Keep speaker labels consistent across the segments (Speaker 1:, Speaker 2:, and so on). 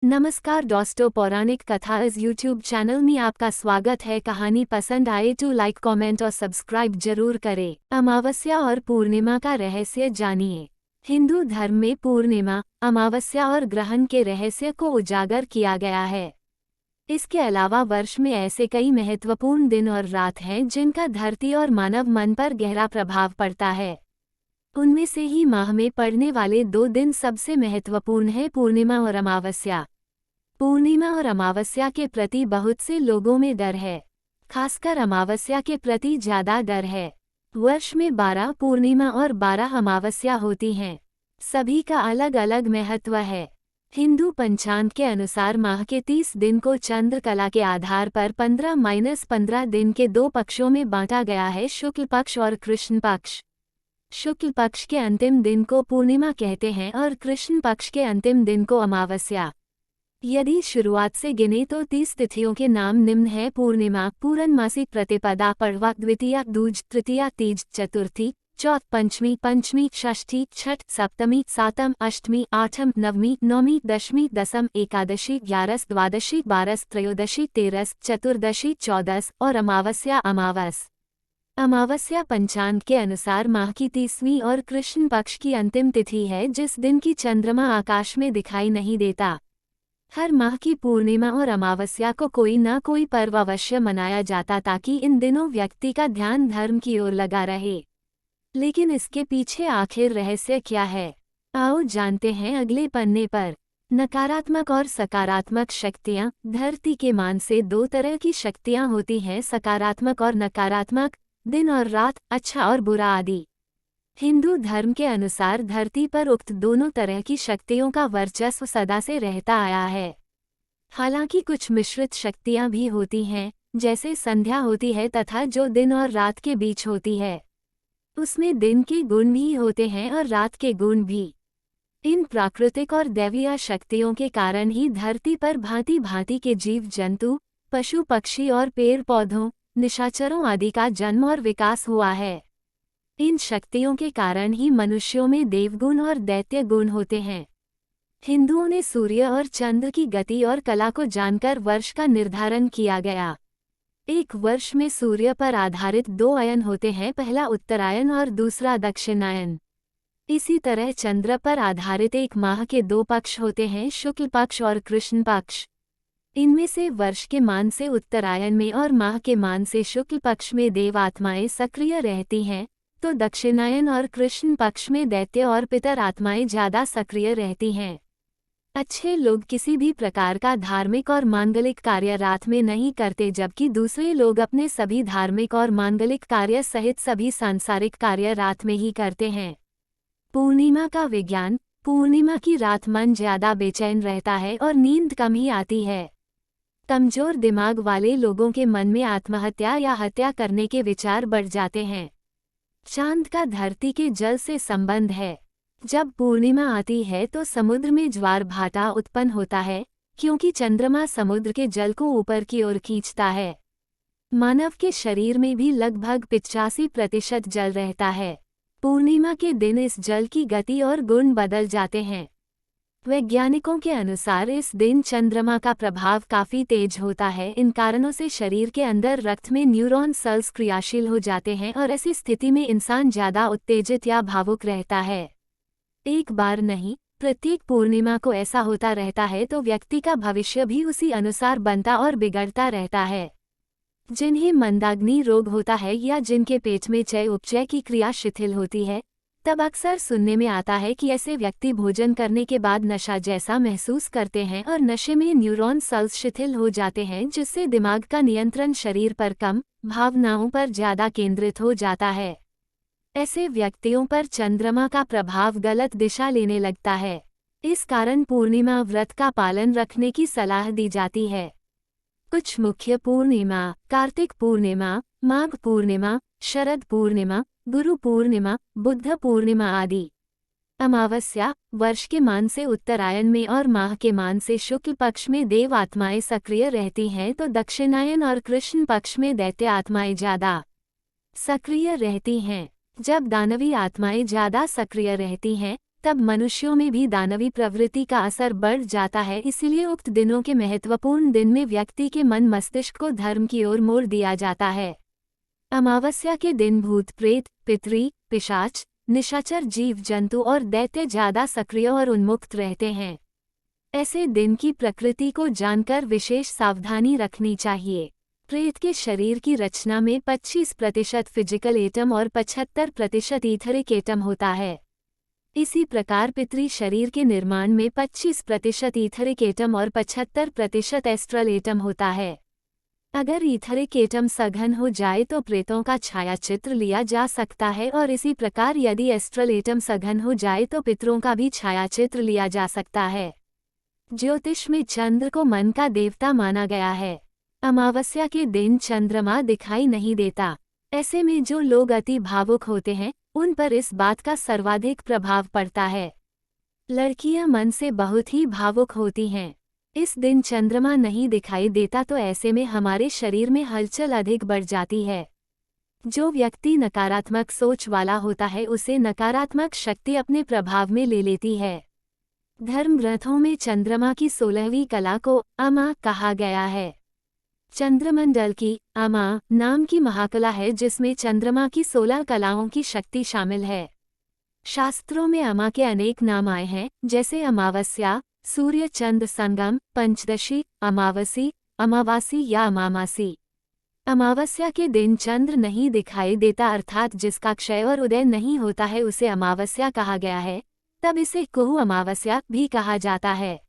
Speaker 1: नमस्कार दोस्तों, पौराणिक कथा इस यूट्यूब चैनल में आपका स्वागत है। कहानी पसंद आए तो लाइक, कमेंट और सब्सक्राइब जरूर करें। अमावस्या और पूर्णिमा का रहस्य जानिए। हिंदू धर्म में पूर्णिमा, अमावस्या और ग्रहण के रहस्य को उजागर किया गया है। इसके अलावा वर्ष में ऐसे कई महत्वपूर्ण दिन और रात हैं जिनका धरती और मानव मन पर गहरा प्रभाव पड़ता है। उनमें से ही माह में पड़ने वाले 2 दिन सबसे महत्वपूर्ण हैं, पूर्णिमा और अमावस्या। पूर्णिमा और अमावस्या के प्रति बहुत से लोगों में डर है, खासकर अमावस्या के प्रति ज्यादा डर है। वर्ष में 12 पूर्णिमा और 12 अमावस्या होती हैं। सभी का अलग अलग महत्व है। हिंदू पंचांग के अनुसार माह के 30 दिन को चंद्र कला के आधार पर 15-15 दिन के 2 पक्षों में बांटा गया है, शुक्ल पक्ष और कृष्ण पक्ष। शुक्ल पक्ष के अंतिम दिन को पूर्णिमा कहते हैं और कृष्ण पक्ष के अंतिम दिन को अमावस्या। यदि शुरुआत से गिने तो 30 तिथियों के नाम निम्न है: पूर्णिमा, पूरनमासी, प्रतिपदा, पड़वा, द्वितीया, दूज, तृतीया, तीज, चतुर्थी, चौथ, पंचमी, षष्ठी, छठ, सप्तमी, सातम, अष्टमी, आठम, नवमी, नौमी, दशमी, दसम, एकादशी, 11, द्वादशी, 12, त्रयोदशी, 13, चतुर्दशी, 14 और अमावस्या। अमावस्या पंचांग के अनुसार माह की 30वीं और कृष्ण पक्ष की अंतिम तिथि है, जिस दिन की चंद्रमा आकाश में दिखाई नहीं देता। हर माह की पूर्णिमा और अमावस्या को कोई न कोई पर्व अवश्य मनाया जाता ताकि इन दिनों व्यक्ति का ध्यान धर्म की ओर लगा रहे। लेकिन इसके पीछे आखिर रहस्य क्या है, आओ जानते हैं अगले पन्ने पर। नकारात्मक और सकारात्मक शक्तियाँ। धरती के मान से 2 तरह की शक्तियाँ होती हैं, सकारात्मक और नकारात्मक, दिन और रात, अच्छा और बुरा आदि। हिंदू धर्म के अनुसार धरती पर उक्त दोनों तरह की शक्तियों का वर्चस्व सदा से रहता आया है। हालांकि कुछ मिश्रित शक्तियां भी होती हैं, जैसे संध्या होती है तथा जो दिन और रात के बीच होती है। उसमें दिन के गुण भी होते हैं और रात के गुण भी। इन प्राकृतिक और दैवीय शक्तियों के कारण ही धरती पर भांति भांति के जीव जंतु, पशु पक्षी और पेड़ पौधों, निशाचरों आदि का जन्म और विकास हुआ है। इन शक्तियों के कारण ही मनुष्यों में देवगुण और दैत्य गुण होते हैं। हिंदुओं ने सूर्य और चंद्र की गति और कला को जानकर वर्ष का निर्धारण किया गया। एक वर्ष में सूर्य पर आधारित 2 अयन होते हैं, पहला उत्तरायण और दूसरा दक्षिणायन। इसी तरह चंद्र पर आधारित एक माह के 2 पक्ष होते हैं, शुक्ल पक्ष और कृष्ण पक्ष। इनमें से वर्ष के मान से उत्तरायण में और माह के मान से शुक्ल पक्ष में देव आत्माएं सक्रिय रहती हैं, तो दक्षिणायन और कृष्ण पक्ष में दैत्य और पितर आत्माएं ज्यादा सक्रिय रहती हैं। अच्छे लोग किसी भी प्रकार का धार्मिक और मांगलिक कार्य रात में नहीं करते, जबकि दूसरे लोग अपने सभी धार्मिक और मांगलिक कार्य सहित सभी सांसारिक कार्य रात में ही करते हैं। पूर्णिमा का विज्ञान। पूर्णिमा की रात मन ज्यादा बेचैन रहता है और नींद कम ही आती है। कमजोर दिमाग वाले लोगों के मन में आत्महत्या या हत्या करने के विचार बढ़ जाते हैं। चांद का धरती के जल से संबंध है। जब पूर्णिमा आती है तो समुद्र में ज्वार भाटा उत्पन्न होता है, क्योंकि चंद्रमा समुद्र के जल को ऊपर की ओर खींचता है। मानव के शरीर में भी लगभग 85% जल रहता है। पूर्णिमा के दिन इस जल की गति और गुण बदल जाते हैं। वैज्ञानिकों के अनुसार इस दिन चंद्रमा का प्रभाव काफी तेज होता है। इन कारणों से शरीर के अंदर रक्त में न्यूरॉन सेल्स क्रियाशील हो जाते हैं और ऐसी स्थिति में इंसान ज्यादा उत्तेजित या भावुक रहता है। एक बार नहीं, प्रत्येक पूर्णिमा को ऐसा होता रहता है तो व्यक्ति का भविष्य भी उसी अनुसार बनता और बिगड़ता रहता है। जिन्हें मंदाग्नि रोग होता है या जिनके पेट में चय उपचय की क्रिया शिथिल होती है, तब अक्सर सुनने में आता है कि ऐसे व्यक्ति भोजन करने के बाद नशा जैसा महसूस करते हैं और नशे में न्यूरॉन सेल्स शिथिल हो जाते हैं, जिससे दिमाग का नियंत्रण शरीर पर कम, भावनाओं पर ज्यादा केंद्रित हो जाता है। ऐसे व्यक्तियों पर चंद्रमा का प्रभाव गलत दिशा लेने लगता है। इस कारण पूर्णिमा व्रत का पालन रखने की सलाह दी जाती है। कुछ मुख्य पूर्णिमा: कार्तिक पूर्णिमा, माघ पूर्णिमा, शरद पूर्णिमा, गुरु पूर्णिमा, बुद्ध पूर्णिमा आदि। अमावस्या। वर्ष के मान से उत्तरायण में और माह के मान से शुक्ल पक्ष में देव आत्माएं सक्रिय रहती हैं, तो दक्षिणायन और कृष्ण पक्ष में दैत्य आत्माएं ज्यादा सक्रिय रहती हैं। जब दानवी आत्माएं ज्यादा सक्रिय रहती हैं, तब मनुष्यों में भी दानवी प्रवृत्ति का असर बढ़ जाता है। इसलिए उक्त दिनों के महत्वपूर्ण दिन में व्यक्ति के मन मस्तिष्क को धर्म की ओर मोड़ दिया जाता है। अमावस्या के दिन भूत प्रेत, पितरी, पिशाच, निशाचर जीव जंतु और दैत्य ज्यादा सक्रिय और उन्मुक्त रहते हैं। ऐसे दिन की प्रकृति को जानकर विशेष सावधानी रखनी चाहिए। प्रेत के शरीर की रचना में 25% फिजिकल एटम और 75% ईथरिक एटम होता है। इसी प्रकार पितरी शरीर के निर्माण में 25% ईथरिक एटम और 75% एस्ट्रल एटम होता है। अगर ईथरिक एटम सघन हो जाए तो प्रेतों का छायाचित्र लिया जा सकता है और इसी प्रकार यदि एस्ट्रल एटम सघन हो जाए तो पितरों का भी छायाचित्र लिया जा सकता है। ज्योतिष में चंद्र को मन का देवता माना गया है। अमावस्या के दिन चंद्रमा दिखाई नहीं देता। ऐसे में जो लोग अति भावुक होते हैं उन पर इस बात का सर्वाधिक प्रभाव पड़ता है। लड़कियां मन से बहुत ही भावुक होती हैं। इस दिन चंद्रमा नहीं दिखाई देता तो ऐसे में हमारे शरीर में हलचल अधिक बढ़ जाती है। जो व्यक्ति नकारात्मक सोच वाला होता है उसे नकारात्मक शक्ति अपने प्रभाव में ले लेती है। धर्म ग्रंथों में चंद्रमा की 16वीं कला को अमा कहा गया है। चंद्रमंडल की अमा नाम की महाकला है जिसमें चंद्रमा की 16 कलाओं की शक्ति शामिल है। शास्त्रों में अमा के अनेक नाम आए हैं, जैसे अमावस्या, सूर्य चंद्र संगम, पंचदशी, अमावसी, अमावासी या अमामासी। अमावस्या के दिन चंद्र नहीं दिखाई देता अर्थात जिसका क्षय और उदय नहीं होता है उसे अमावस्या कहा गया है। तब इसे कुहू अमावस्या भी कहा जाता है।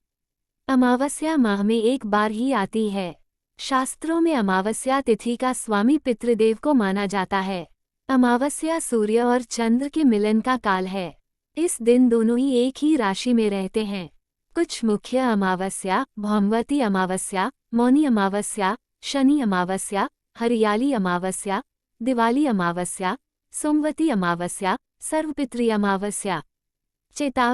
Speaker 1: अमावस्या माह में एक बार ही आती है। शास्त्रों में अमावस्या तिथि का स्वामी पितृदेव को माना जाता है। अमावस्या सूर्य और चंद्र के मिलन का काल है। इस दिन दोनों ही एक ही राशि में रहते हैं। कुछ मुख्य अमावस्या भौमवती अमावस्या, मौनी अमावस्या, शनि अमावस्या, हरियाली अमावस्या, दिवाली अमावस्या, सोमवती अमावस्या, सर्वपितृ अमावस्या। चेतावनी।